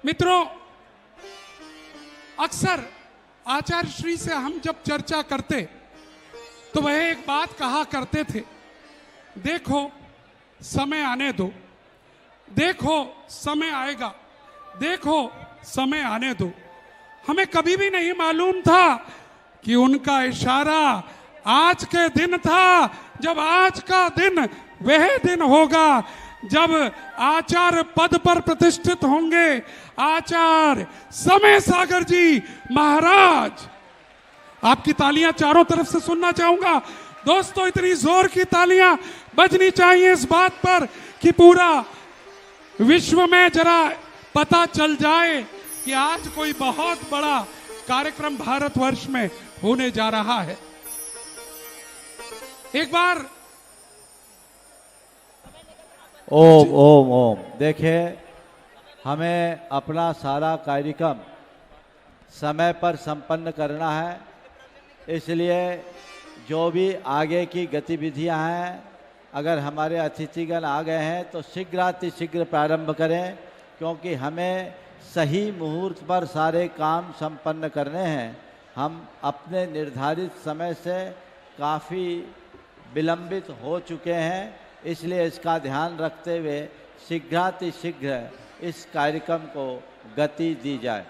मित्रों, अक्सर आचार्य श्री से हम जब चर्चा करते तो वह एक बात कहा करते थे, देखो समय आने दो, देखो समय आएगा, देखो समय आने दो। हमें कभी भी नहीं मालूम था कि उनका इशारा आज के दिन था, जब आज का दिन वह दिन होगा जब आचार्य पद पर प्रतिष्ठित होंगे आचार्य समय सागर जी महाराज। आपकी तालियां चारों तरफ से सुनना चाहूंगा दोस्तों, इतनी जोर की तालियां बजनी चाहिए इस बात पर कि पूरा विश्व में जरा पता चल जाए कि आज कोई बहुत बड़ा कार्यक्रम भारतवर्ष में होने जा रहा है। एक बार ओम ओम ओम। देखिए, हमें अपना सारा कार्यक्रम समय पर संपन्न करना है, इसलिए जो भी आगे की गतिविधियां हैं, अगर हमारे अतिथिगण आ गए हैं तो शीघ्रातिशीघ्र प्रारंभ करें, क्योंकि हमें सही मुहूर्त पर सारे काम संपन्न करने हैं। हम अपने निर्धारित समय से काफ़ी विलंबित हो चुके हैं, इसलिए इसका ध्यान रखते हुए शीघ्रातिशीघ्र इस कार्यक्रम को गति दी जाए।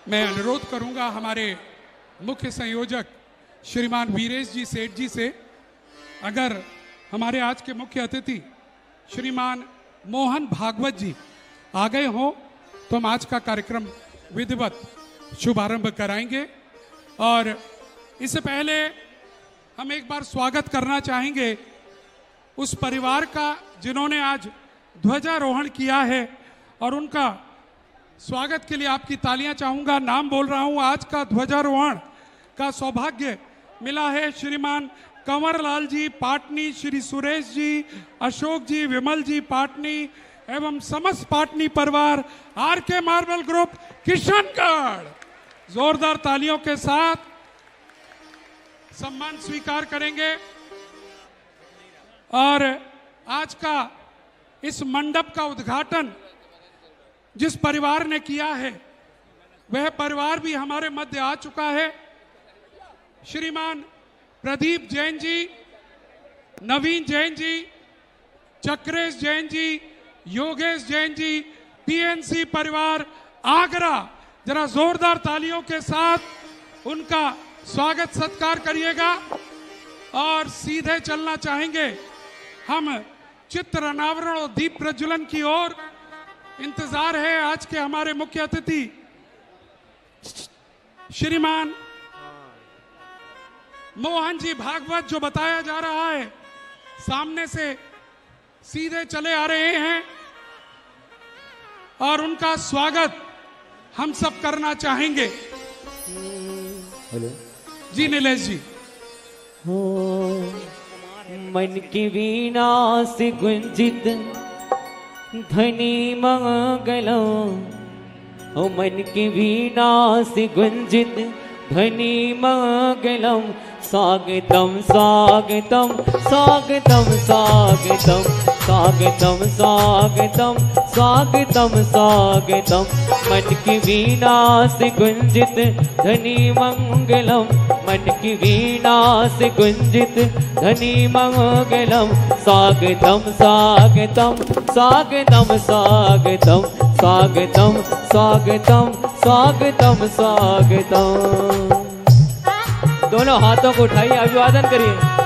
मैं अनुरोध करूंगा हमारे मुख्य संयोजक श्रीमान वीरेश जी सेठ जी से, अगर हमारे आज के मुख्य अतिथि श्रीमान मोहन भागवत जी आ गए हों तो हम आज का कार्यक्रम विधिवत शुभारंभ कराएंगे। और इससे पहले हम एक बार स्वागत करना चाहेंगे उस परिवार का जिन्होंने आज ध्वजारोहण किया है, और उनका स्वागत के लिए आपकी तालियां चाहूंगा। नाम बोल रहा हूं, आज का ध्वजारोहण का सौभाग्य मिला है श्रीमान कंवरलाल जी पाटनी, श्री सुरेश जी, अशोक जी, विमल जी पाटनी एवं समस्त पाटनी परिवार, आर के मार्बल ग्रुप किशनगढ़। जोरदार तालियों के साथ सम्मान स्वीकार करेंगे। और आज का इस मंडप का उद्घाटन जिस परिवार ने किया है वह परिवार भी हमारे मध्य आ चुका है। श्रीमान प्रदीप जैन जी, नवीन जैन जी, चक्रेश जैन जी, योगेश जैन जी, पीएनसी परिवार आगरा। जरा जोरदार तालियों के साथ उनका स्वागत सत्कार करिएगा। और सीधे चलना चाहेंगे हम चित्र अनावरण और दीप प्रज्वलन की ओर। इंतजार है आज के हमारे मुख्य अतिथि श्रीमान मोहन जी भागवत, जो बताया जा रहा है सामने से सीधे चले आ रहे हैं, और उनका स्वागत हम सब करना चाहेंगे। हेलो जी नीलेश जी। हो मन की वीणा से गुंजित ध्वनि मंगलो, हो मन की वीणा से गुंजित ध्वनि मंगलम। स्वागतम स्वागतम स्वागतम स्वागतम स्वागतम स्वागतम स्वागतम स्वागतम। मन की वीणा से गुंजित ध्वनि मंगलम, मन की वीणा से गुंजित ध्वनि मंगलम। स्वागतम स्वागतम स्वागतम स्वागतम स्वागतम स्वागतम स्वागतम स्वागतम। दोनों हाथों को उठाइए, अभिवादन करिए।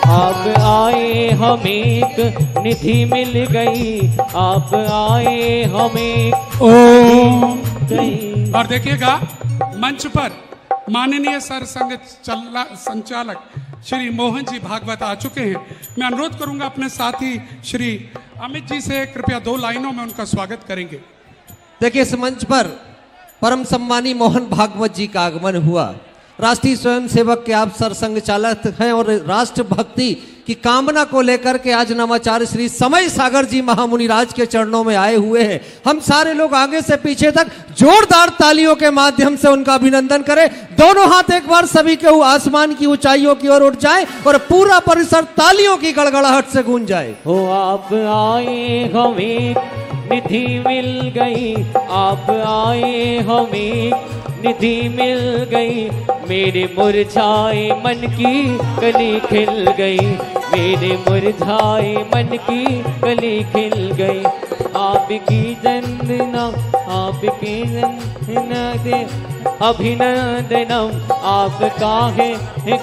आप आए हमें एक निधि मिल गई, आप आए हमें गई। और देखिएगा मंच पर माननीय सर संघ संचालक श्री मोहन जी भागवत आ चुके हैं। मैं अनुरोध करूंगा अपने साथी श्री अमित जी से कृपया 2 लाइनों में उनका स्वागत करेंगे। देखिए, इस मंच पर परम सम्मानी मोहन भागवत जी का आगमन हुआ। राष्ट्रीय स्वयंसेवक के आप सरसंघ चालक हैं और राष्ट्र भक्ति की कामना को लेकर के आज नवाचार्य श्री समय सागर जी महामुनि राज के चरणों में आए हुए हैं। हम सारे लोग आगे से पीछे तक जोरदार तालियों के माध्यम से उनका अभिनंदन करें। दोनों हाथ एक बार सभी के आसमान की ऊंचाइयों की ओर उठ जाए और पूरा परिसर तालियों की गड़गड़ाहट से गूंज जाए। हो आप आए हमें निधि मिल गई, आप आए हमें निधि मिल गई, मेरे मुरझाए मन की कली खिल गई, मेरे मुरझाए मन की कली खिल गई। आपकी जन्नत आपकी जन्नत अभिनंदनम, आप काहे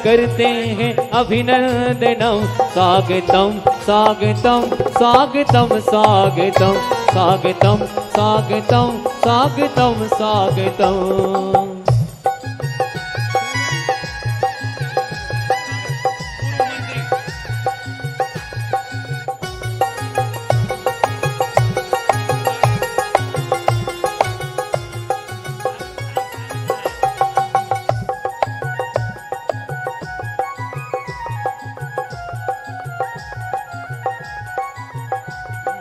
करते हैं अभिनंदनम। स्वागतम स्वागतम स्वागतम स्वागतम स्वागतम स्वागतम स्वागतम स्वागतम।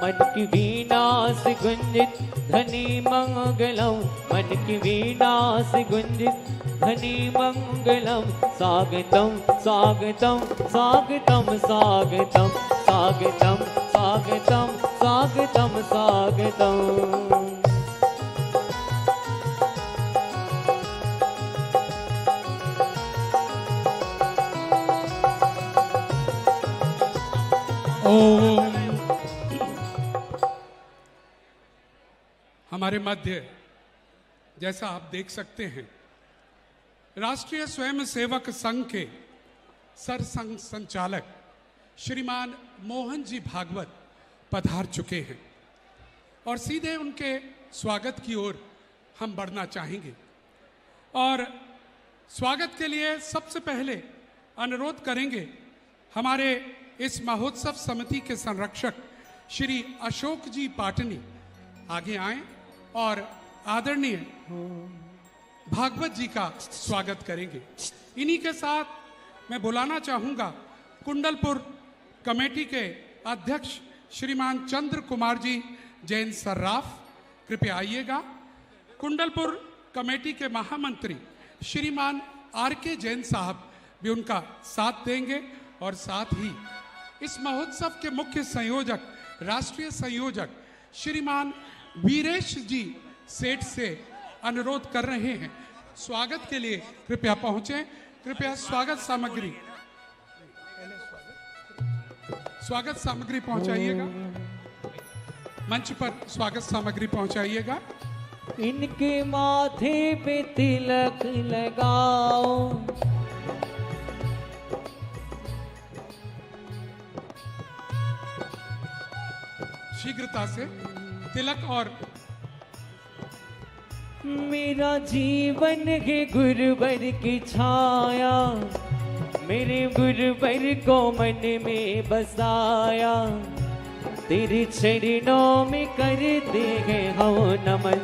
मन की वीणा से गुंजित धनी मंगलम, मन की वीणा से गुंजित धनी मंगलम। स्वागतम स्वागतम स्वागतम स्वागतम स्वागतम स्वागतम स्वागतम स्वागतम। ओम। हमारे मध्य जैसा आप देख सकते हैं राष्ट्रीय स्वयंसेवक संघ के सरसंघ संचालक श्रीमान मोहन जी भागवत पधार चुके हैं और सीधे उनके स्वागत की ओर हम बढ़ना चाहेंगे। और स्वागत के लिए सबसे पहले अनुरोध करेंगे हमारे इस महोत्सव समिति के संरक्षक श्री अशोक जी पाटनी आगे आए और आदरणीय भागवत जी का स्वागत करेंगे। इन्हीं के साथ मैं बुलाना चाहूंगा कुंडलपुर कमेटी के अध्यक्ष श्रीमान चंद्र कुमार जी जैन सर्राफ, कृपया आइएगा। कुंडलपुर कमेटी के महामंत्री श्रीमान आर.के. जैन साहब भी उनका साथ देंगे और साथ ही इस महोत्सव के मुख्य संयोजक राष्ट्रीय संयोजक श्रीमान वीरेश जी सेठ से अनुरोध कर रहे हैं स्वागत के लिए कृपया पहुंचे। कृपया स्वागत सामग्री पहुंचाइएगा, मंच पर स्वागत सामग्री पहुंचाइएगा। इनके माथे पे तिलक लगाओ, शीघ्रता से तिलक। और मेरा जीवन है गुरुवर की छाया, मेरे गुरुवर को मन में बसाया, तेरे चरणों में करते हैं हम नमन,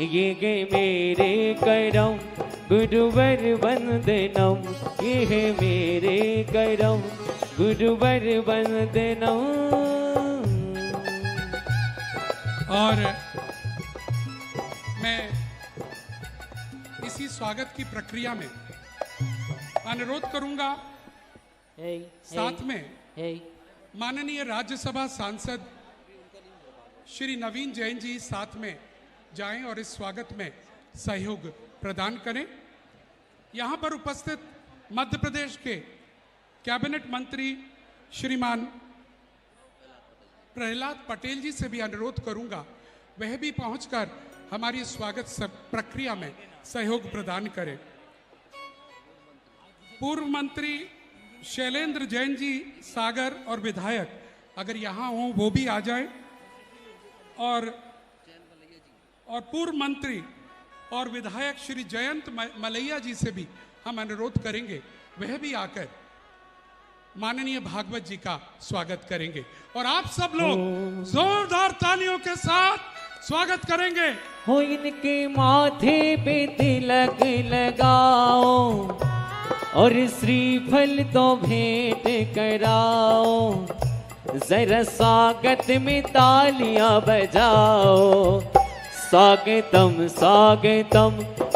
ये गे मेरे करम गुरुवर वंदनम, ये है मेरे करम गुरुवर वंदनम। और मैं इसी स्वागत की प्रक्रिया में अनुरोध करूंगा साथ में माननीय राज्यसभा सांसद श्री नवीन जैन जी साथ में जाएं और इस स्वागत में सहयोग प्रदान करें। यहां पर उपस्थित मध्य प्रदेश के कैबिनेट मंत्री श्रीमान प्रहलाद पटेल जी से भी अनुरोध करूंगा वह भी पहुंचकर हमारी स्वागत प्रक्रिया में सहयोग प्रदान करें। पूर्व मंत्री शैलेंद्र जैन जी सागर और विधायक अगर यहाँ हों वो भी आ जाएं और पूर्व मंत्री और विधायक श्री जयंत मलैया जी से भी हम अनुरोध करेंगे वह भी आकर माननीय भागवत जी का स्वागत करेंगे और आप सब लोग जोरदार तालियों के साथ स्वागत करेंगे। हो इनके माथे पे तिलक लगाओ और श्रीफल तो भेंट कराओ, जरा स्वागत में तालियां बजाओ। स्वागतम स्वागतम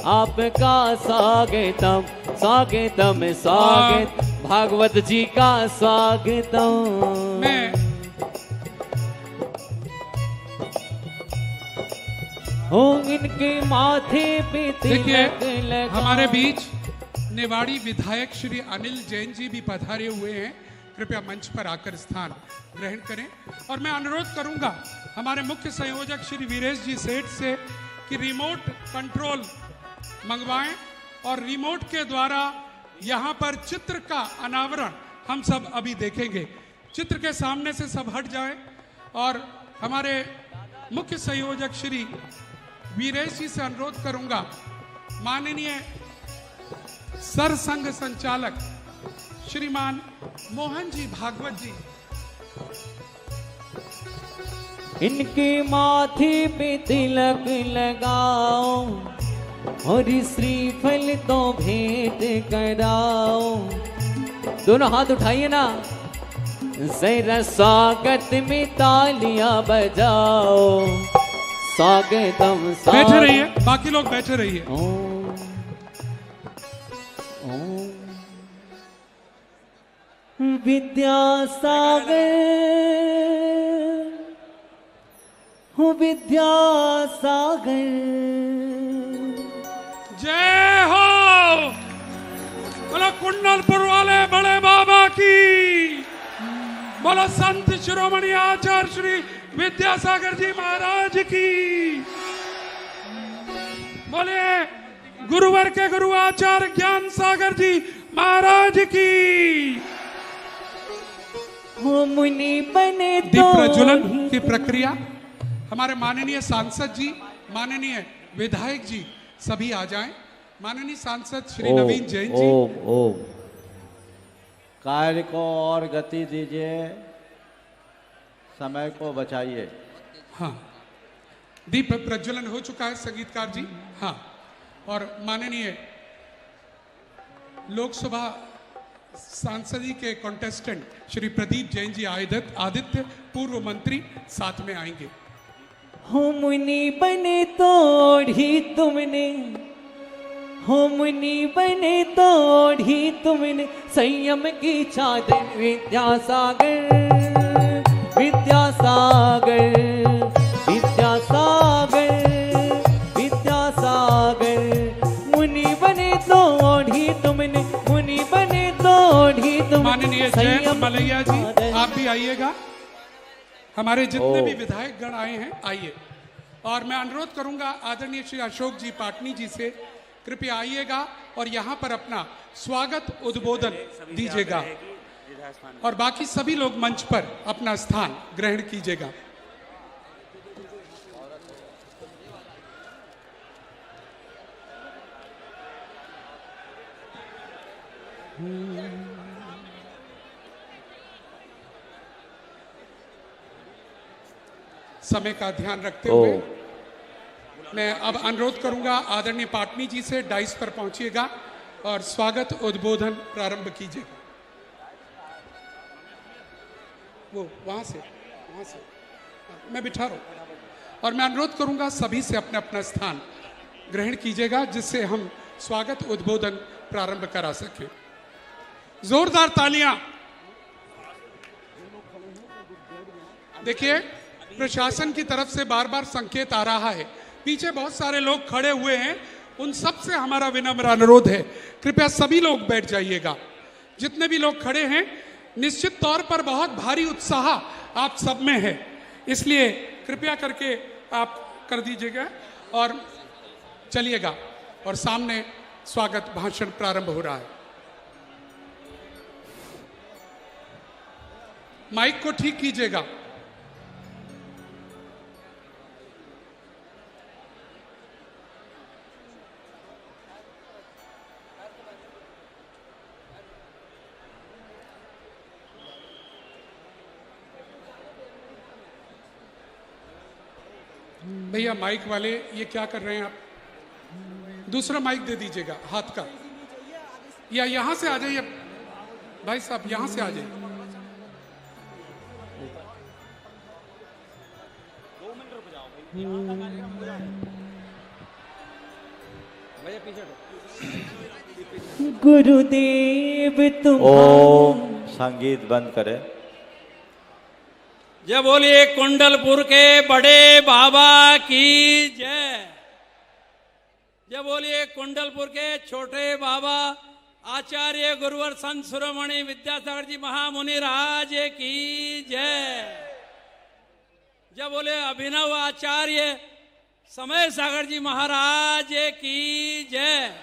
आपका स्वागतम, स्वागतम स्वागत भागवत जी का स्वागतम। मैं हो इनके माथे पे देखिए तिलक लगाओ। हमारे बीच निवाड़ी विधायक श्री अनिल जैन जी भी पधारे हुए हैं, कृपया मंच पर आकर स्थान ग्रहण करें। और मैं अनुरोध करूंगा हमारे मुख्य संयोजक श्री वीरेश जी सेठ से कि रिमोट कंट्रोल मंगवाएं और रिमोट के द्वारा यहाँ पर चित्र का अनावरण हम सब अभी देखेंगे। चित्र के सामने से सब हट जाएं और हमारे मुख्य संयोजक श्री वीरेश जी से अनुरोध करूंगा, माननीय सरसंघ संचालक श्रीमान मोहन जी भागवत जी, इनके माथे पे तिलक लगाओ और श्रीफल तो भेंट कराओ। दोनों हाथ उठाइए ना, जरा स्वागत में तालियां बजाओ। स्वागतम बैठे रहिए, बाकी लोग बैठे रहिए। ओम विद्यासागर हो विद्यासागर। जय हो, बोलो कुंडलपुर वाले बड़े बाबा की, बोलो संत शिरोमणि आचार्य श्री विद्यासागर जी महाराज की, बोले गुरुवर के गुरु आचार्य ज्ञान सागर जी महाराज की। हो मुनि बने दीप तो प्रज्वलन की प्रक्रिया हमारे माननीय सांसद जी, माननीय विधायक जी सभी आ जाएं। माननीय सांसद श्री नवीन जैन जी। ओम ओम। कार्य को और गति दीजिए, समय को बचाइए। हाँ, दीप प्रज्वलन हो चुका है संगीतकार जी। हाँ, और माननीय लोकसभा सांसदी के कॉन्टेस्टेंट श्री प्रदीप जैन जी आदित्य पूर्व मंत्री साथ में आएंगे। हो मुनि बने तोड़ी तुमने, हो मुनि बने तोड़ी तुमने संयम की चादर। विद्यासागर विद्यासागर विद्यासागर विद्यासागर। मुनि बने तोड़ी तुमने, मुनि बने तोड़ी तुमने। माननीय जयंत मलैया जी आप भी आइएगा, हमारे जितने भी विधायक गण आए हैं आइए। और मैं अनुरोध करूंगा आदरणीय श्री अशोक जी पाटनी जी से, कृपया आइएगा और यहाँ पर अपना स्वागत उद्बोधन दीजिएगा और बाकी सभी लोग मंच पर अपना स्थान ग्रहण कीजिएगा। समय का ध्यान रखते हुए मैं अब अनुरोध करूंगा आदरणीय पाटनी जी से डाइस पर पहुंचिएगा और स्वागत उद्बोधन प्रारंभ कीजिएगा। वो वहां से मैं बिठा रहा हूं और मैं अनुरोध करूंगा सभी से अपना अपना स्थान ग्रहण कीजिएगा जिससे हम स्वागत उद्बोधन प्रारंभ करा सकें। जोरदार तालियां। देखिए प्रशासन की तरफ से बार बार संकेत आ रहा है, पीछे बहुत सारे लोग खड़े हुए हैं, उन सब से हमारा विनम्र अनुरोध है कृपया सभी लोग बैठ जाइएगा। जितने भी लोग खड़े हैं निश्चित तौर पर बहुत भारी उत्साह आप सब में है, इसलिए कृपया करके आप कर दीजिएगा और चलिएगा। और सामने स्वागत भाषण प्रारंभ हो रहा है। माइक को ठीक कीजिएगा। भैया माइक वाले ये क्या कर रहे हैं आप? दूसरा माइक दे दीजिएगा हाथ का, या यहां से आ जाइए भाई साहब, यहां से आ जाइए। गुरुदेव तुम ओम। संगीत बंद करें। जय बोलिए कुंडलपुर के बड़े बाबा की जय। जय बोलिए कुंडलपुर के छोटे बाबा आचार्य गुरुवर संत शिरोमणि विद्यासागर जी महामुनि राज की जय। जय बोले अभिनव आचार्य समय सागर जी महाराज की जय।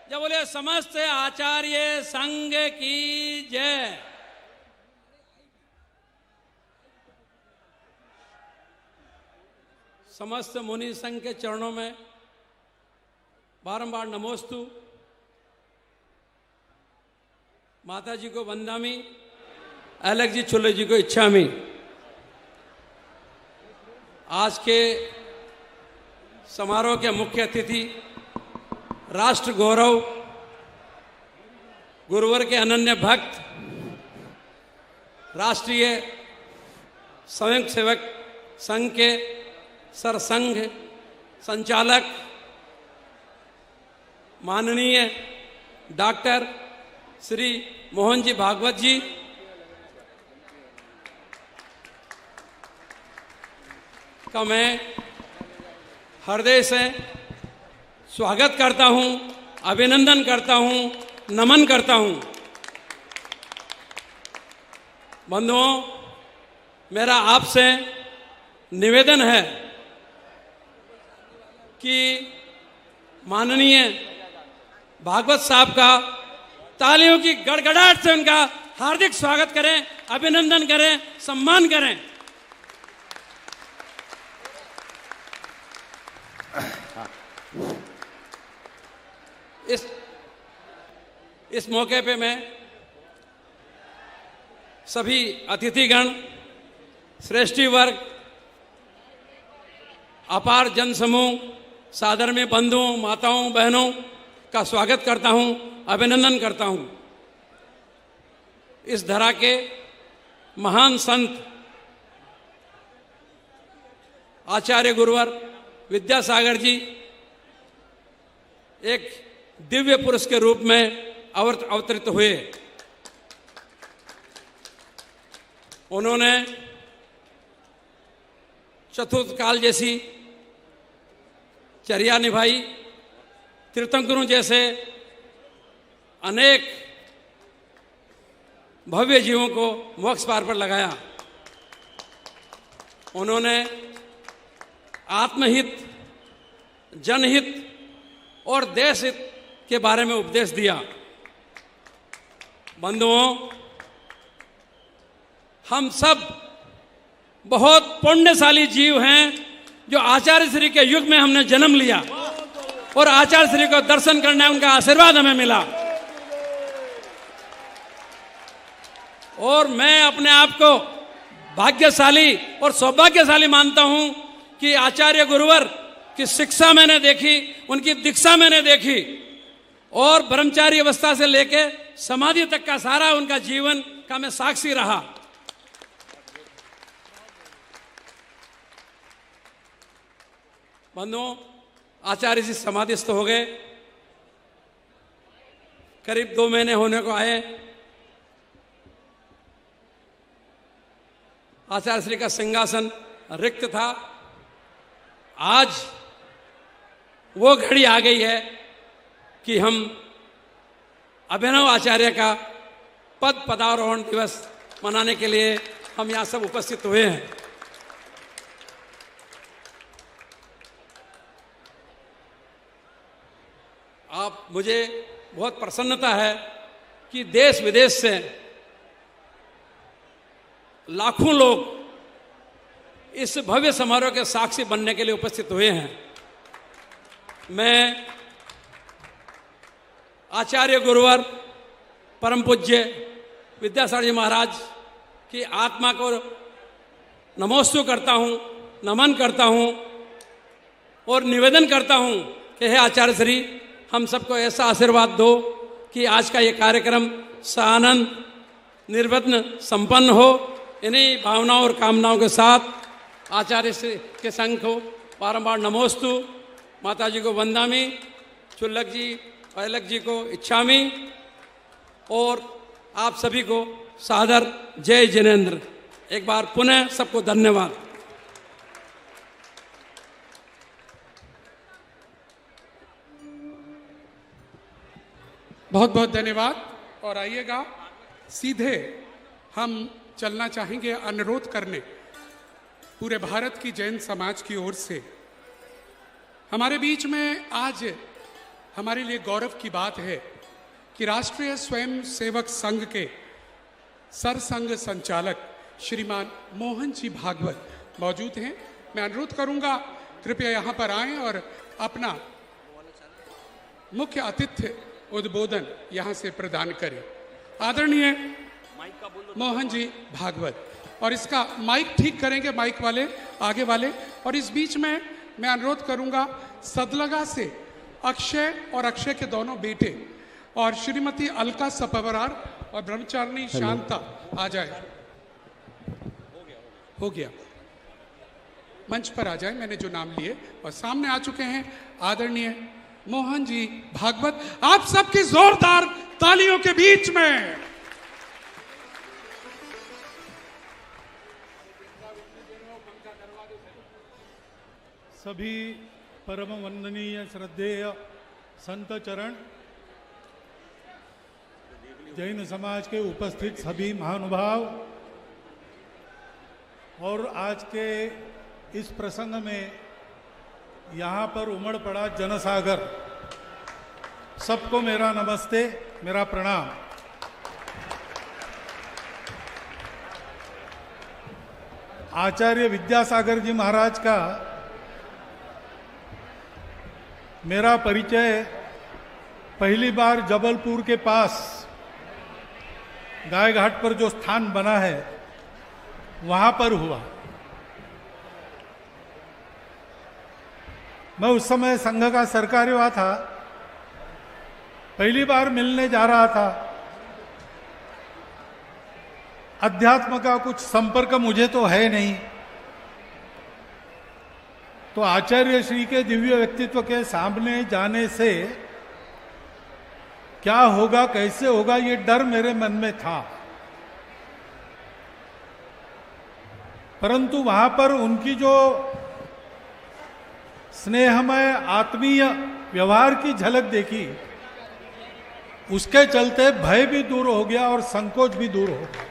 जय बोले समस्त आचार्य संघ की जय। समस्त मुनि संघ के चरणों में बारंबार नमोस्तु। माता जी को वंदामि, अलग जी चुल्ले जी को इच्छामि। आज के समारोह के मुख्य अतिथि राष्ट्र गौरव गुरुवर के अनन्य भक्त राष्ट्रीय स्वयं सेवक संघ के सरसंघ संचालक माननीय डॉक्टर श्री मोहन जी भागवत जी, का मैं हृदय से स्वागत करता हूं, अभिनंदन करता हूं, नमन करता हूं। बंधुओं, मेरा आपसे निवेदन है कि माननीय भागवत साहब का तालियों की गड़गड़ाहट से उनका हार्दिक स्वागत करें, अभिनंदन करें, सम्मान करें। इस मौके पे मैं सभी अतिथिगण, श्रेष्ठी वर्ग, अपार जनसमूह, सादरणीय बंधुओं, माताओं, बहनों का स्वागत करता हूं, अभिनंदन करता हूं। इस धरा के महान संत आचार्य गुरुवर विद्यासागर जी एक दिव्य पुरुष के रूप में अवतरित हुए। उन्होंने चतुर्थ काल जैसी चर्या निभाई, तीर्थंकरों जैसे अनेक भव्य जीवों को मोक्ष पार पर लगाया। उन्होंने आत्महित, जनहित और देश हित के बारे में उपदेश दिया। बंधुओं, हम सब बहुत पुण्यशाली जीव हैं जो आचार्य श्री के युग में हमने जन्म लिया और आचार्य श्री को दर्शन करना, उनका आशीर्वाद हमें मिला। और मैं अपने आप को भाग्यशाली और सौभाग्यशाली मानता हूं कि आचार्य गुरुवर की शिक्षा मैंने देखी, उनकी दीक्षा मैंने देखी और ब्रह्मचारी अवस्था से लेके समाधि तक का सारा उनका जीवन का मैं साक्षी रहा। बंधुओं, आचार्य जी समाधिस्थ हो गए, करीब 2 महीने होने को आए। आचार्य श्री का सिंहासन रिक्त था। आज वो घड़ी आ गई है कि हम अभिनव आचार्य का पदारोहण दिवस मनाने के लिए हम यहाँ सब उपस्थित हुए हैं। मुझे बहुत प्रसन्नता है कि देश विदेश से लाखों लोग इस भव्य समारोह के साक्षी बनने के लिए उपस्थित हुए हैं। मैं आचार्य गुरुवर परम पूज्य विद्यासागर जी महाराज की आत्मा को नमोस्तु करता हूं, नमन करता हूं और निवेदन करता हूं कि हे आचार्य श्री, हम सबको ऐसा आशीर्वाद दो कि आज का ये कार्यक्रम सानंद निर्विघ्न संपन्न हो। इन्हीं भावनाओं और कामनाओं के साथ आचार्य श्री के संघ को बारंबार नमोस्तु, माता जी को वंदामि, चुल्लक जी पैलक जी को इच्छामि और आप सभी को सादर जय जिनेन्द्र। एक बार पुनः सबको धन्यवाद। बहुत बहुत धन्यवाद। और आइएगा, सीधे हम चलना चाहेंगे अनुरोध करने पूरे भारत की जैन समाज की ओर से। हमारे बीच में आज हमारे लिए गौरव की बात है कि राष्ट्रीय स्वयं सेवक संघ के सरसंघ संचालक श्रीमान मोहन जी भागवत मौजूद हैं। मैं अनुरोध करूंगा कृपया यहाँ पर आएं और अपना मुख्य आतिथ्य उद्बोधन यहाँ से प्रदान करें। आदरणीय मोहन जी भागवत, और इसका माइक ठीक करेंगे माइक वाले आगे वाले। और इस बीच में मैं अनुरोध करूंगा सदलगा से अक्षय और अक्षय के दोनों बेटे और श्रीमती अलका सपवरार और ब्रह्मचारिणी शांता आ जाए। हो गया, मंच पर आ जाए, मैंने जो नाम लिए और सामने आ चुके हैं आदरणीय मोहन जी भागवत। आप सबकी जोरदार तालियों के बीच में सभी परम वंदनीय श्रद्धेय संत चरण, जैन समाज के उपस्थित सभी महानुभाव और आज के इस प्रसंग में यहाँ पर उमड़ पड़ा जनसागर, सबको मेरा नमस्ते, मेरा प्रणाम। आचार्य विद्यासागर जी महाराज का मेरा परिचय पहली बार जबलपुर के पास गाय घाट पर जो स्थान बना है वहाँ पर हुआ। मैं उस समय संघ का सरकार्यवाह था, पहली बार मिलने जा रहा था। अध्यात्म का कुछ संपर्क मुझे तो है नहीं, तो आचार्य श्री के दिव्य व्यक्तित्व के सामने जाने से क्या होगा, कैसे होगा, ये डर मेरे मन में था। परंतु वहां पर उनकी जो स्नेहमय आत्मीय व्यवहार की झलक देखी, उसके चलते भय भी दूर हो गया और संकोच भी दूर हो गया।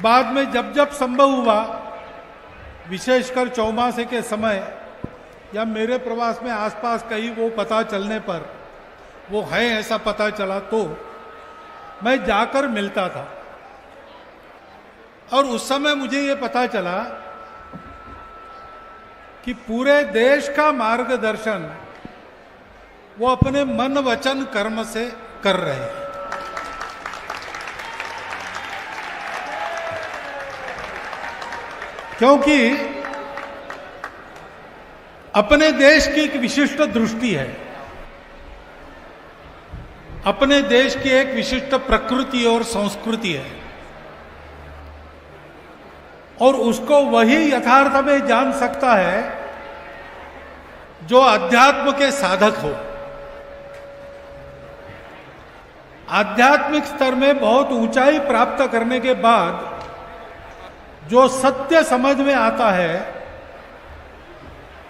बाद में जब जब संभव हुआ, विशेषकर चौमासे के समय या मेरे प्रवास में आसपास कहीं वो पता चलने पर, वो है ऐसा पता चला, तो मैं जाकर मिलता था। और उस समय मुझे ये पता चला कि पूरे देश का मार्गदर्शन वो अपने मन वचन कर्म से कर रहे हैं। क्योंकि अपने देश की एक विशिष्ट दृष्टि है, अपने देश की एक विशिष्ट प्रकृति और संस्कृति है, और उसको वही यथार्थ में जान सकता है जो अध्यात्म के साधक हो। आध्यात्मिक स्तर में बहुत ऊंचाई प्राप्त करने के बाद जो सत्य समझ में आता है,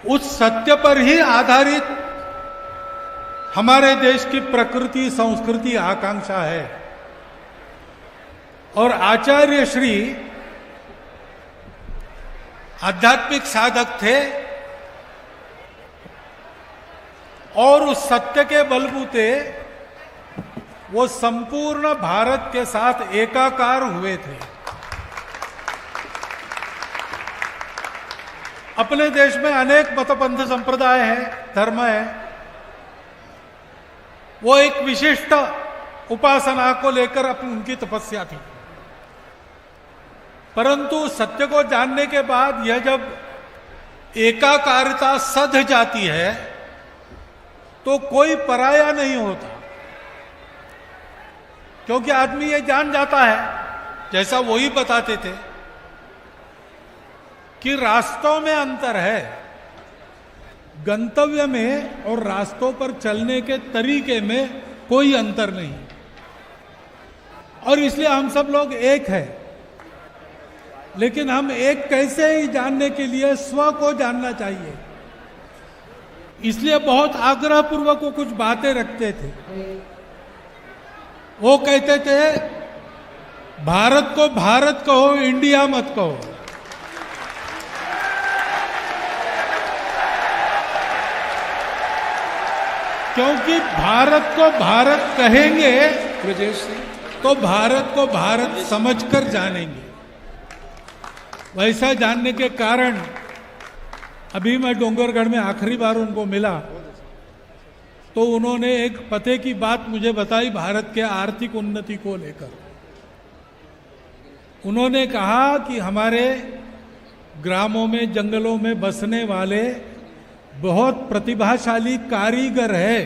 उस सत्य पर ही आधारित हमारे देश की प्रकृति, संस्कृति, आकांक्षा है। और आचार्य श्री आध्यात्मिक साधक थे और उस सत्य के बलबूते वो संपूर्ण भारत के साथ एकाकार हुए थे। अपने देश में अनेक मतपंथ संप्रदाय हैं, धर्म है, वो एक विशिष्ट उपासना को लेकर अपनी उनकी तपस्या थी। परंतु सत्य को जानने के बाद यह जब एकाकारिता सध जाती है तो कोई पराया नहीं होता, क्योंकि आदमी ये जान जाता है, जैसा वही बताते थे कि रास्तों में अंतर है, गंतव्य में और रास्तों पर चलने के तरीके में कोई अंतर नहीं, और इसलिए हम सब लोग एक हैं। लेकिन हम एक कैसे ही जानने के लिए स्व को जानना चाहिए, इसलिए बहुत आग्रह पूर्वक वो कुछ बातें रखते थे। वो कहते थे भारत को भारत कहो, इंडिया मत कहो। क्योंकि भारत को भारत कहेंगे तो भारत को भारत समझकर जानेंगे। वैसा जानने के कारण अभी मैं डोंगरगढ़ में आखिरी बार उनको मिला तो उन्होंने एक पते की बात मुझे बताई भारत के आर्थिक उन्नति को लेकर। उन्होंने कहा कि हमारे ग्रामों में, जंगलों में बसने वाले बहुत प्रतिभाशाली कारीगर है।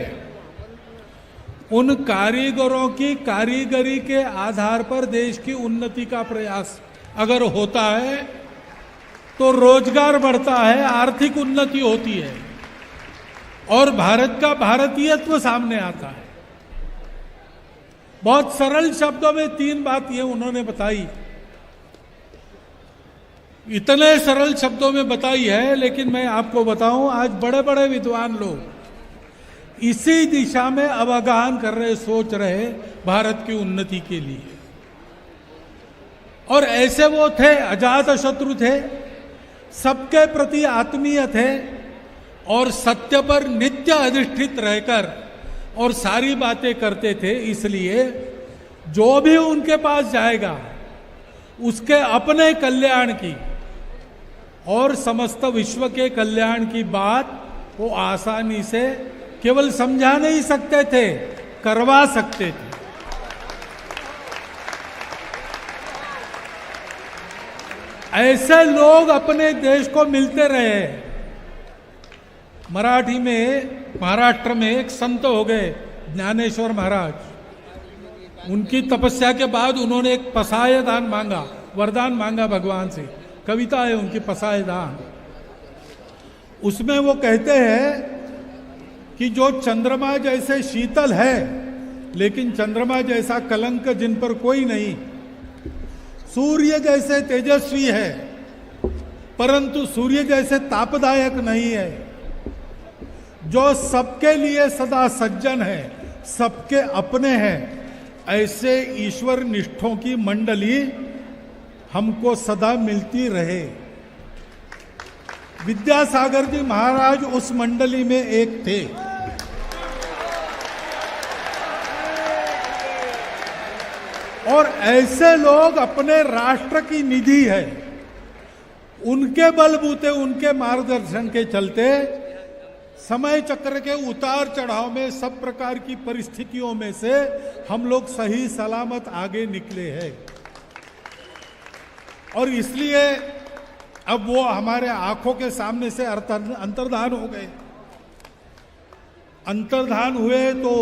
उन कारीगरों की कारीगरी के आधार पर देश की उन्नति का प्रयास अगर होता है तो रोजगार बढ़ता है, आर्थिक उन्नति होती है और भारत का भारतीयत्व सामने आता है। बहुत सरल शब्दों में 3 बात ये उन्होंने बताई, इतने सरल शब्दों में बताई है, लेकिन मैं आपको बताऊं आज बड़े बड़े विद्वान लोग इसी दिशा में अवगाहन कर रहे, सोच रहे भारत की उन्नति के लिए। और ऐसे वो थे, अजात शत्रु थे, सबके प्रति आत्मीय थे और सत्य पर नित्य अधिष्ठित रहकर और सारी बातें करते थे। इसलिए जो भी उनके पास जाएगा उसके अपने कल्याण की और समस्त विश्व के कल्याण की बात वो आसानी से केवल समझा नहीं सकते थे, करवा सकते थे। ऐसे लोग अपने देश को मिलते रहे। मराठी में, महाराष्ट्र में एक संत हो गए ज्ञानेश्वर महाराज। उनकी तपस्या के बाद उन्होंने एक पसाय दान मांगा, वरदान मांगा भगवान से। कविता है उनकी पसाय दान। उसमें वो कहते हैं कि जो चंद्रमा जैसे शीतल है लेकिन चंद्रमा जैसा कलंक जिन पर कोई नहीं, सूर्य जैसे तेजस्वी है परंतु सूर्य जैसे तापदायक नहीं है, जो सबके लिए सदा सज्जन है, सबके अपने हैं, ऐसे ईश्वर निष्ठों की मंडली हमको सदा मिलती रहे। विद्यासागर जी महाराज उस मंडली में एक थे। और ऐसे लोग अपने राष्ट्र की निधि है, उनके बलबूते, उनके मार्गदर्शन के चलते समय चक्र के उतार चढ़ाव में सब प्रकार की परिस्थितियों में से हम लोग सही सलामत आगे निकले हैं। और इसलिए अब वो हमारे आंखों के सामने से अंतर्धान हो गए। अंतर्धान हुए तो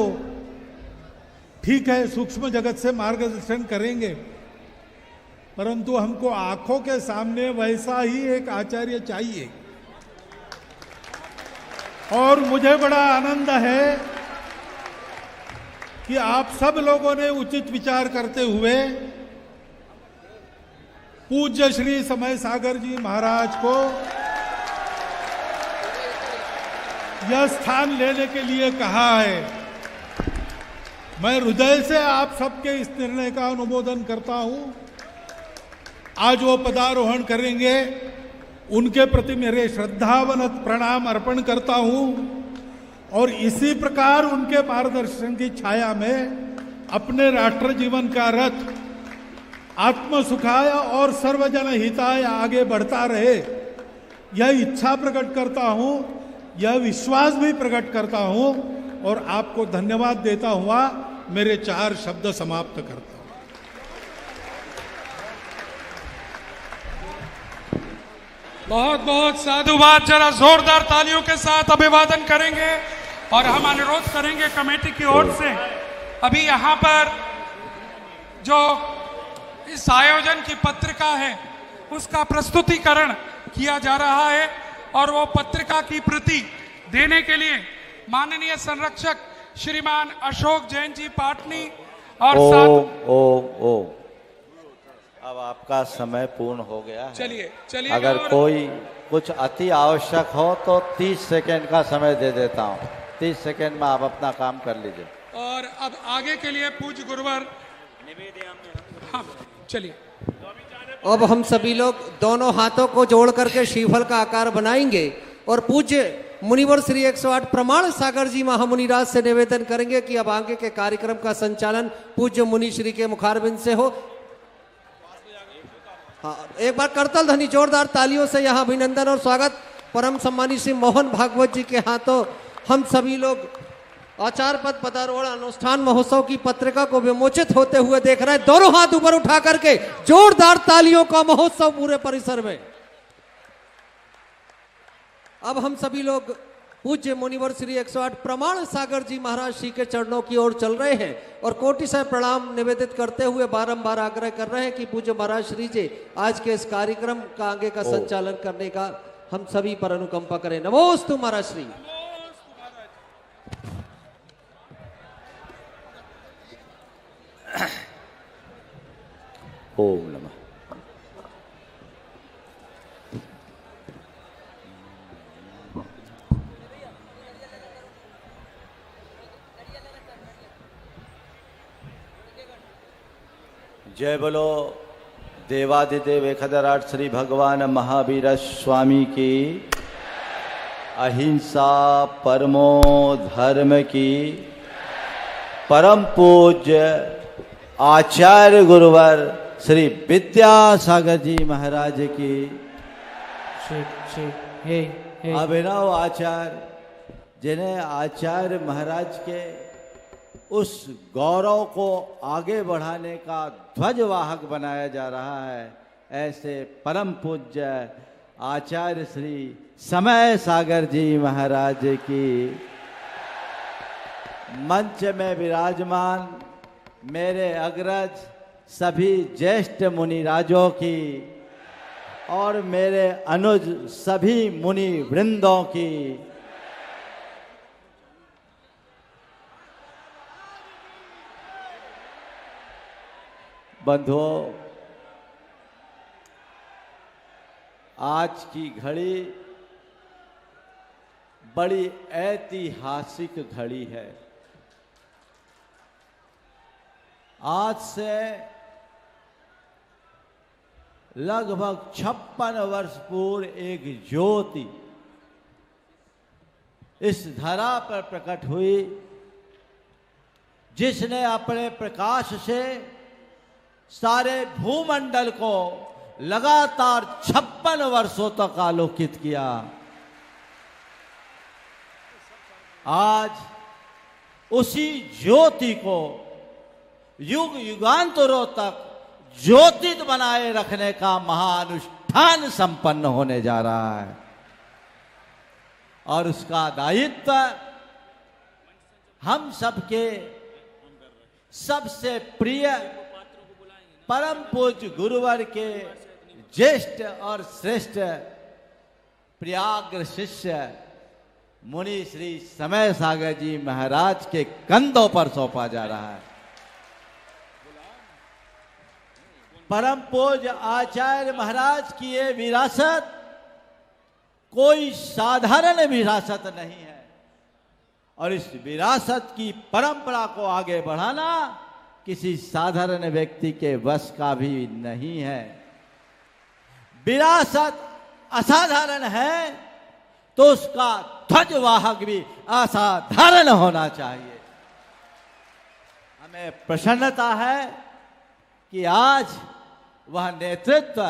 ठीक है, सूक्ष्म जगत से मार्गदर्शन करेंगे, परंतु हमको आंखों के सामने वैसा ही एक आचार्य चाहिए। और मुझे बड़ा आनंद है कि आप सब लोगों ने उचित विचार करते हुए पूज्य श्री समय सागर जी महाराज को यह स्थान लेने के लिए कहा है। मैं हृदय से आप सबके इस निर्णय का अनुमोदन करता हूं। आज वो पदारोहण करेंगे, उनके प्रति मेरे श्रद्धावनत प्रणाम अर्पण करता हूं और इसी प्रकार उनके मार्गदर्शन की छाया में अपने राष्ट्र जीवन का रथ आत्म सुखाय और सर्वजन हिताय आगे बढ़ता रहे, यह इच्छा प्रकट करता हूं, यह विश्वास भी प्रकट करता हूं और आपको धन्यवाद देता हुआ मेरे 4 शब्द समाप्त करता हूं। बहुत बहुत साधुवाद। जरा जोरदार तालियों के साथ अभिवादन करेंगे और हम अनुरोध करेंगे कमेटी की ओर से, अभी यहाँ पर जो इस आयोजन की पत्रिका है उसका प्रस्तुतिकरण किया जा रहा है और वो पत्रिका की प्रति देने के लिए माननीय संरक्षक श्रीमान अशोक जैन जी पाटनी और साथ ओम अब आपका समय पूर्ण हो गया है। चलिए अगर कोई कुछ अति आवश्यक हो तो 30 सेकंड का समय दे देता हूँ। 30 सेकंड में आप अपना काम कर लीजिए। और अब आगे के लिए पूज्य गुरुवर, हाँ चलिए। अब हम सभी लोग दोनों हाथों को जोड़ करके श्रीफल का आकार बनाएंगे और पूज्य मुनिवर श्री 108 प्रमाण सागर जी महामुनिराज से निवेदन करेंगे कि अब आगे के कार्यक्रम का संचालन पूज्य मुनि श्री के मुखारबिंद से हो। हाँ, एक बार करतल ध्वनि जोरदार तालियों से यहाँ अभिनंदन और स्वागत। परम सम्मानी श्री मोहन भागवत जी के हाथों हम सभी लोग आचार पद पदारोहण अनुष्ठान महोत्सव की पत्रिका को विमोचित होते हुए देख रहे हैं। दोनों हाथ ऊपर उठा करके जोरदार तालियों का महोत्सव पूरे परिसर में। अब हम सभी लोग पूज्य मुनिवर श्री 108 प्रमाण सागर जी महाराज श्री के चरणों की ओर चल रहे हैं और कोटि से प्रणाम निवेदित करते हुए बारंबार आग्रह कर रहे हैं कि पूज्य महाराज श्री जी आज के इस कार्यक्रम का आगे का संचालन करने का हम सभी पर अनुकंपा करें। नमोस्तु महाराज श्री। ओम नमः। जय बोलो देवादिदेव एकधराट श्री भगवान महावीर स्वामी की, अहिंसा परमो धर्म की, परम पूज्य आचार्य गुरुवर श्री विद्यासागर जी महाराज की, अभिनव आचार्य जिन्हें आचार्य महाराज के उस गौरव को आगे बढ़ाने का ध्वजवाहक बनाया जा रहा है, ऐसे परम पूज्य आचार्य श्री समय सागर जी महाराज की, मंच में विराजमान मेरे अग्रज सभी ज्येष्ठ मुनिराजों की और मेरे अनुज सभी मुनि वृंदों की, बंधुओं, आज की घड़ी बड़ी ऐतिहासिक घड़ी है। आज से लगभग 56 वर्ष पूर्व एक ज्योति इस धरा पर प्रकट हुई, जिसने अपने प्रकाश से सारे भूमंडल को लगातार 56 वर्षों तक आलोकित किया। आज उसी ज्योति को युग युगांतरों तक ज्योतित बनाए रखने का महाअनुष्ठान संपन्न होने जा रहा है और उसका दायित्व हम सबके सबसे प्रिय परम पूज्य गुरुवर के ज्येष्ठ और श्रेष्ठ प्रियाग्र शिष्य मुनि श्री समय सागर जी महाराज के कंधों पर सौंपा जा रहा है। परम पूज्य आचार्य महाराज की ये विरासत कोई साधारण विरासत नहीं है और इस विरासत की परंपरा को आगे बढ़ाना किसी साधारण व्यक्ति के वश का भी नहीं है। विरासत असाधारण है तो उसका ध्वजवाहक भी असाधारण होना चाहिए। हमें प्रसन्नता है कि आज वह नेतृत्व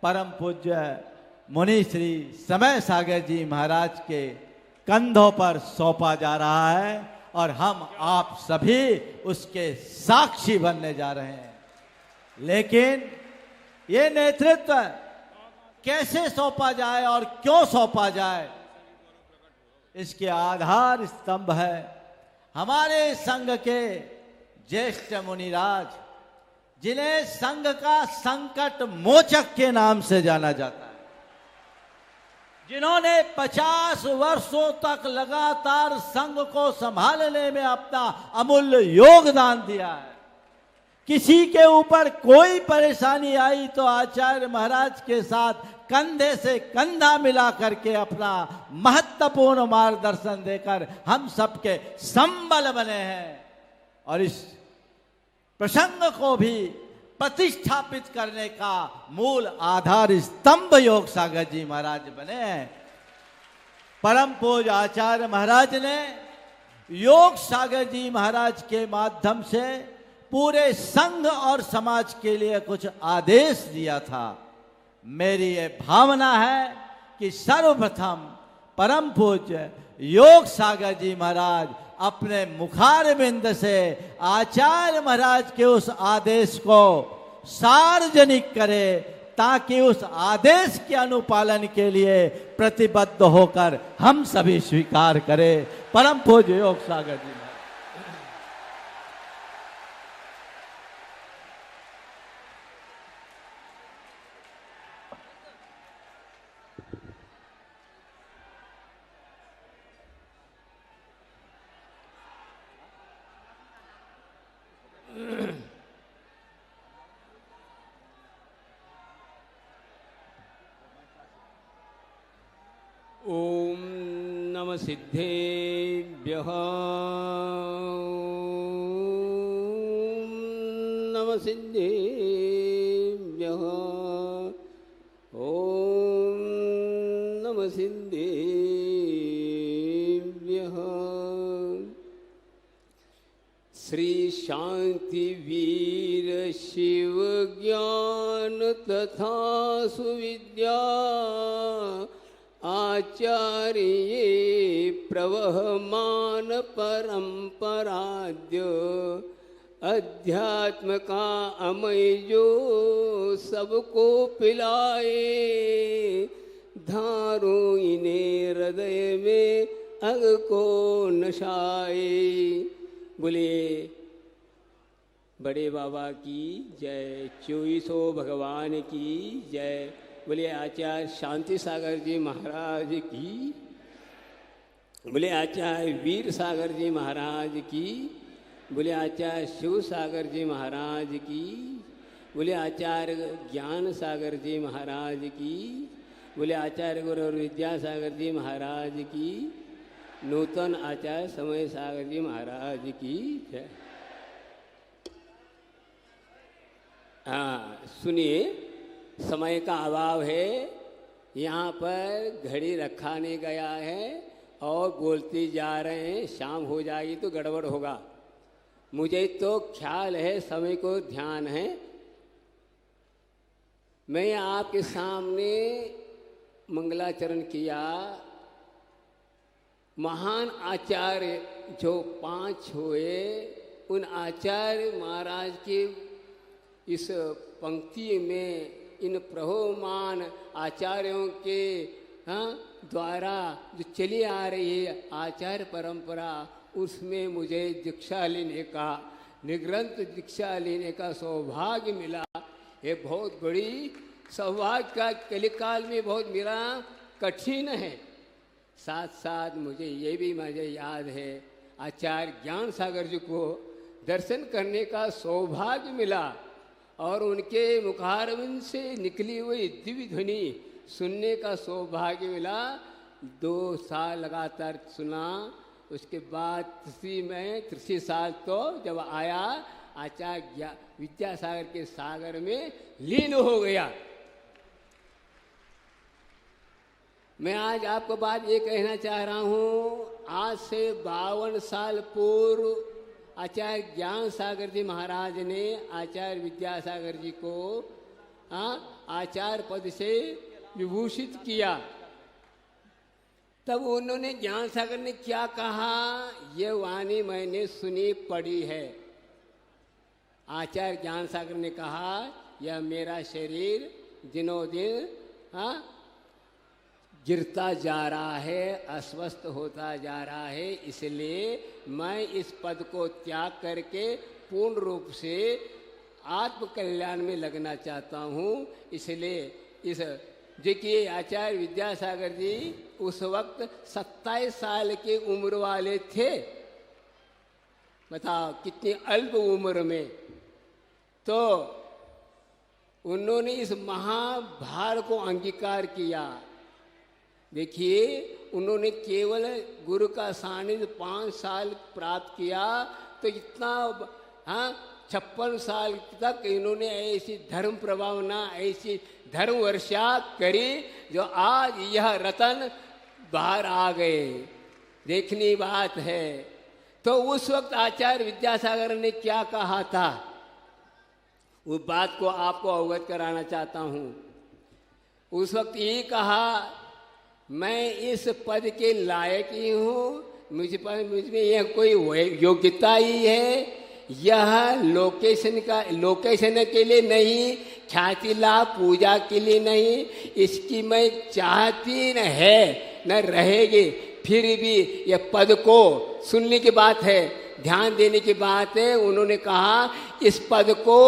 परम पूज्य मुनि श्री समय सागर जी महाराज के कंधों पर सौंपा जा रहा है और हम आप सभी उसके साक्षी बनने जा रहे हैं। लेकिन ये नेतृत्व कैसे सौंपा जाए और क्यों सौंपा जाए, इसके आधार स्तंभ है हमारे संघ के ज्येष्ठ मुनिराज, जिन्हें संघ का संकट मोचक के नाम से जाना जाता है, जिन्होंने 50 वर्षों तक लगातार संघ को संभालने में अपना अमूल्य योगदान दिया है। किसी के ऊपर कोई परेशानी आई तो आचार्य महाराज के साथ कंधे से कंधा मिला करके अपना महत्वपूर्ण मार्गदर्शन देकर हम सबके संबल बने हैं और इस प्रसंग को भी प्रतिष्ठापित करने का मूल आधार स्तंभ योग सागर जी महाराज बने हैं। परम पूज्य आचार्य महाराज ने योग सागर जी महाराज के माध्यम से पूरे संघ और समाज के लिए कुछ आदेश दिया था। मेरी ये भावना है कि सर्वप्रथम परम पूज्य योग सागर जी महाराज अपने मुखारबिंद से आचार्य महाराज के उस आदेश को सार्वजनिक करे, ताकि उस आदेश के अनुपालन के लिए प्रतिबद्ध होकर हम सभी स्वीकार करें। परम पूज्य योग सागर जी। ओम नमः सिद्धेभ्यः, ओम नमः सिद्धेभ्यः, ओम नमः सिद्धेभ्यः। श्री शांति वीर शिव ज्ञान तथा सुविद्या आचार्य प्रवहमान परंपराद्य अध्यात्म का अमय जो सबको पिलाए, धारो इन्हें हृदय में अग को नशाए। बोले बड़े बाबा की जय, चोईसो भगवान की जय। बोले आचार्य शांति सागर जी महाराज की, बोले आचार्य वीर सागर जी महाराज की, बोले आचार्य शिव सागर जी महाराज की, बोले आचार्य ज्ञान सागर जी महाराज की, बोले आचार्य गुरु विद्यासागर जी महाराज की, नूतन आचार्य समय सागर जी महाराज की जय। हाँ सुनिए, समय का अभाव है, यहाँ पर घड़ी रखा नहीं गया है और बोलते जा रहे हैं, शाम हो जाएगी तो गड़बड़ होगा। मुझे तो ख्याल है, समय को ध्यान है। मैं आपके सामने मंगलाचरण किया। महान आचार्य जो 5 हुए, उन आचार्य महाराज के इस पंक्ति में इन प्रहोमान आचार्यों के द्वारा जो चली आ रही है आचार्य परंपरा, उसमें मुझे दीक्षा लेने का, निरंतर दीक्षा लेने का सौभाग्य मिला। ये बहुत बड़ी सौभाग्य का कलिकाल में बहुत मेरा कठिन है। साथ साथ मुझे ये भी मुझे याद है, आचार्य ज्ञान सागर जी को दर्शन करने का सौभाग्य मिला और उनके मुखारविंद से निकली हुई दिव्य ध्वनि सुनने का सौभाग्य मिला। 2 साल लगातार सुना। उसके बाद तीसरी साल तो जब आया, आचार्य विद्यासागर के सागर में लीन हो गया। मैं आज आपको बात ये कहना चाह रहा हूँ, आज से 52 साल पूर्व आचार्य ज्ञान सागर जी महाराज ने आचार्य विद्यासागर जी को आचार्य पद से विभूषित किया। तब उन्होंने ज्ञान सागर ने क्या कहा, ये वाणी मैंने सुनी पढ़ी है। आचार्य ज्ञान सागर ने कहा, यह मेरा शरीर दिनों दिन हाँ गिरता जा रहा है, अस्वस्थ होता जा रहा है। इसलिए मैं इस पद को त्याग करके पूर्ण रूप से आत्म कल्याण में लगना चाहता हूँ। इसलिए इस देखिए आचार्य विद्यासागर जी उस वक्त 27 साल की उम्र वाले थे। बताओ कितनी अल्प उम्र में, तो उन्होंने इस महाभार को अंगीकार किया। देखिए उन्होंने केवल गुरु का सानिध्य 5 साल प्राप्त किया, तो इतना 56 साल तक इन्होंने ऐसी धर्म प्रभावना, ऐसी धर्म वर्षा करी, जो आज यह रतन बाहर आ गए। देखनी बात है। तो उस वक्त आचार्य विद्यासागर ने क्या कहा था, उस बात को आपको अवगत कराना चाहता हूँ। उस वक्त ये कहा, मैं इस पद के लायक ही हूँ, मुझमें यह कोई योग्यता ही है। यह लोकेशन के लिए नहीं, ख्याति लाभ पूजा के लिए नहीं, इसकी मैं चाहती न है न रहेगी। फिर भी यह पद को सुनने की बात है, ध्यान देने की बात है। उन्होंने कहा इस पद को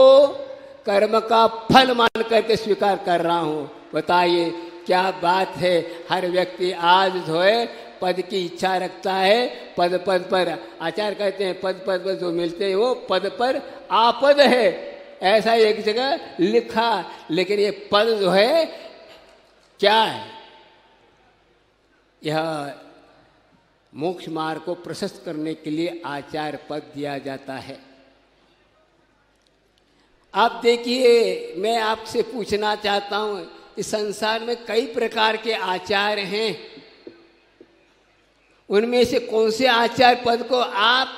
कर्म का फल मान करके स्वीकार कर रहा हूँ। बताइए क्या बात है। हर व्यक्ति आज जो है पद की इच्छा रखता है, पद पर आचार्य कहते हैं पद पर जो मिलते हैं वो पद पर आपद है, ऐसा एक जगह लिखा। लेकिन ये पद जो है क्या है, यह मोक्ष मार्ग को प्रशस्त करने के लिए आचार्य पद दिया जाता है। आप देखिए, मैं आपसे पूछना चाहता हूं, इस संसार में कई प्रकार के आचार्य हैं, उनमें से कौन से आचार्य पद को आप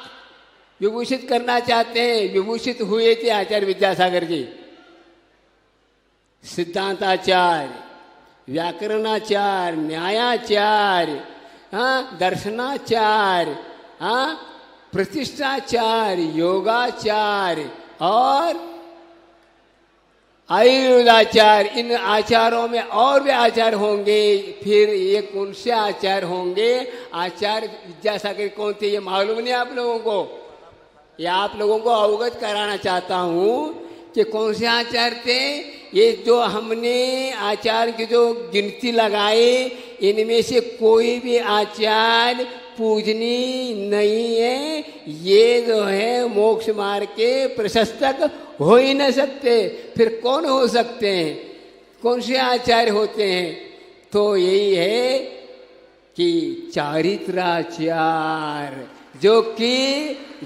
विभूषित करना चाहते हैं? विभूषित हुए थे आचार्य विद्यासागर जी। सिद्धांताचार्य, व्याकरणाचार्य, न्यायाचार्य, दर्शनाचार्य, प्रतिष्ठाचार्य, योगाचार्य और आयुर्वेदाचार्य। इन आचार्यों में और भी आचार्य होंगे। फिर ये कौन से आचार्य होंगे? आचार्य विद्यासागर कौन थे ये मालूम नहीं आप लोगों को? या आप लोगों को अवगत कराना चाहता हूँ कि कौन से आचार्य थे। ये जो हमने आचार्य की जो गिनती लगाई, इनमें से कोई भी आचार्य पूजनीय नहीं है। ये जो है मोक्ष मार्ग के प्रशस्तक हो ही न सकते। फिर कौन हो सकते हैं? कौन से आचार्य होते हैं? तो यही है कि चारित्राचार्य,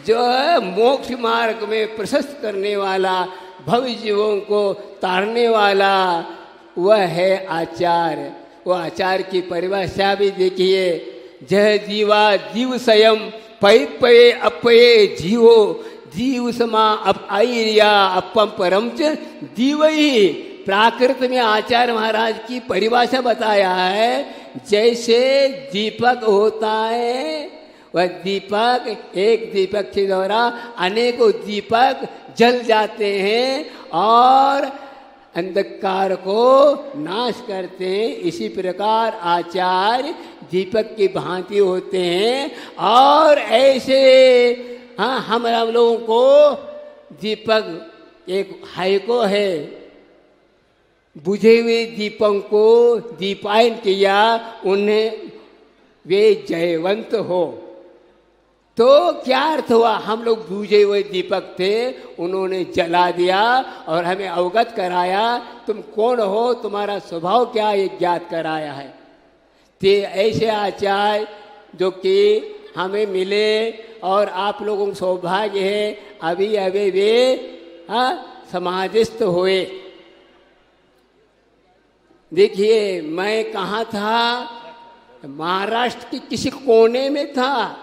जो है मोक्ष मार्ग में प्रशस्त करने वाला, भव्य जीवों को तारने वाला, वह है आचार्य। वो आचार्य की परिभाषा भी देखिए, जय जीवा जीव स्वयं पय पये अपये जीवो जीव समा अप आईरिया अपम परम च जीव ही। प्राकृत में आचार्य महाराज की परिभाषा बताया है, जैसे दीपक होता है, वह दीपक एक दीपक के द्वारा अनेकों दीपक जल जाते हैं और अंधकार को नाश करते हैं। इसी प्रकार आचार्य दीपक की भांति होते हैं। और ऐसे हम लोगों को दीपक एक हाइको है, बुझे हुए दीपक को दीपायन किया, उन्हें वे जयवंत हो। तो क्या अर्थ हुआ? हम लोग बुझे हुए दीपक थे, उन्होंने जला दिया और हमें अवगत कराया, तुम कौन हो, तुम्हारा स्वभाव क्या, ये ज्ञात कराया है। ते ऐसे आचार्य जो कि हमें मिले और आप लोगों को सौभाग्य है, अभी अभी वे समाधिस्थ हुए। देखिए, मैं कहाँ था? महाराष्ट्र के किसी कोने में था,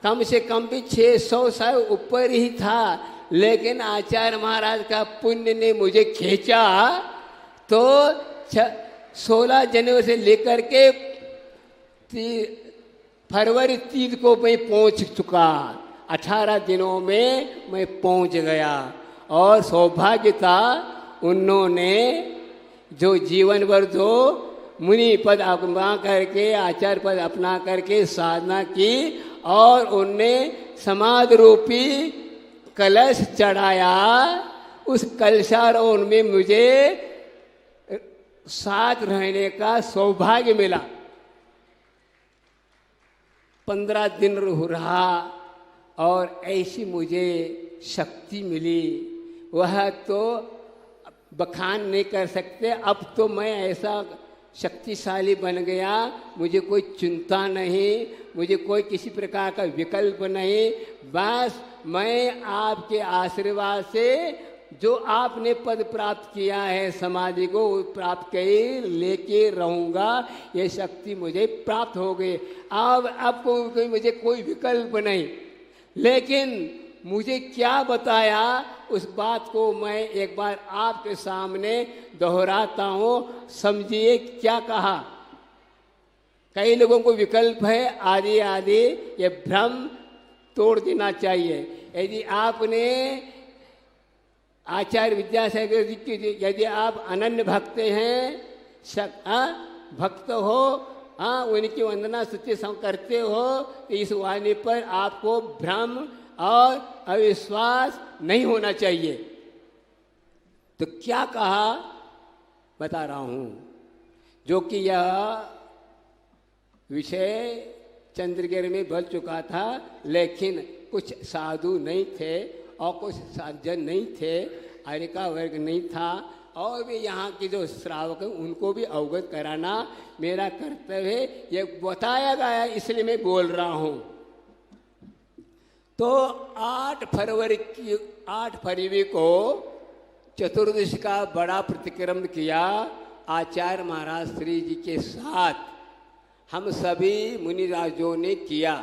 कम से कम भी 600 साल ऊपर ही था। लेकिन आचार्य महाराज का पुण्य ने मुझे खींचा, तो 16 जनवरी से लेकर के फरवरी 3 को मैं पहुंच चुका। 18 दिनों में मैं पहुंच गया। और सौभाग्य था, उन्होंने जो जीवन भर जो मुनि पद अपना करके आचार्य पद अपना करके साधना की और उनने समाधि रूपी कलश चढ़ाया, उस कलशारोहण में मुझे साथ रहने का सौभाग्य मिला। 15 दिन रहा और ऐसी मुझे शक्ति मिली, वह तो बखान नहीं कर सकते। अब तो मैं ऐसा शक्तिशाली बन गया, मुझे कोई चिंता नहीं, मुझे कोई किसी प्रकार का विकल्प नहीं। बस मैं आपके आशीर्वाद से जो आपने पद प्राप्त किया है समाधि को प्राप्त कर लेके रहूँगा, ये शक्ति मुझे प्राप्त हो गई। अब कोई मुझे कोई विकल्प नहीं। लेकिन मुझे क्या बताया उस बात को मैं एक बार आपके सामने दोहराता हूँ, समझिए क्या कहा। कई लोगों को विकल्प है आदि आदि, ये भ्रम तोड़ देना चाहिए। यदि आपने आचार्य विद्यासागर जी की, यदि आप अनन्य भक्त हैं, भक्त हो, उनकी वंदना स्तुति करते हो, तो इस वाणी पर आपको भ्रम और अविश्वास नहीं होना चाहिए। तो क्या कहा बता रहा हूं, जो कि यह विषय चंद्रगिरी में बल चुका था, लेकिन कुछ साधु नहीं थे और कुछ साधुजन नहीं थे, आर्यिका वर्ग नहीं था, और भी यहाँ के जो श्रावक हैं उनको भी अवगत कराना मेरा कर्तव्य है। ये बताया गया इसलिए मैं बोल रहा हूँ। तो 8 फरवरी को चतुर्दशी का बड़ा प्रतिक्रमण किया आचार्य महाराज श्री जी के साथ हम सभी मुनिराजों ने किया।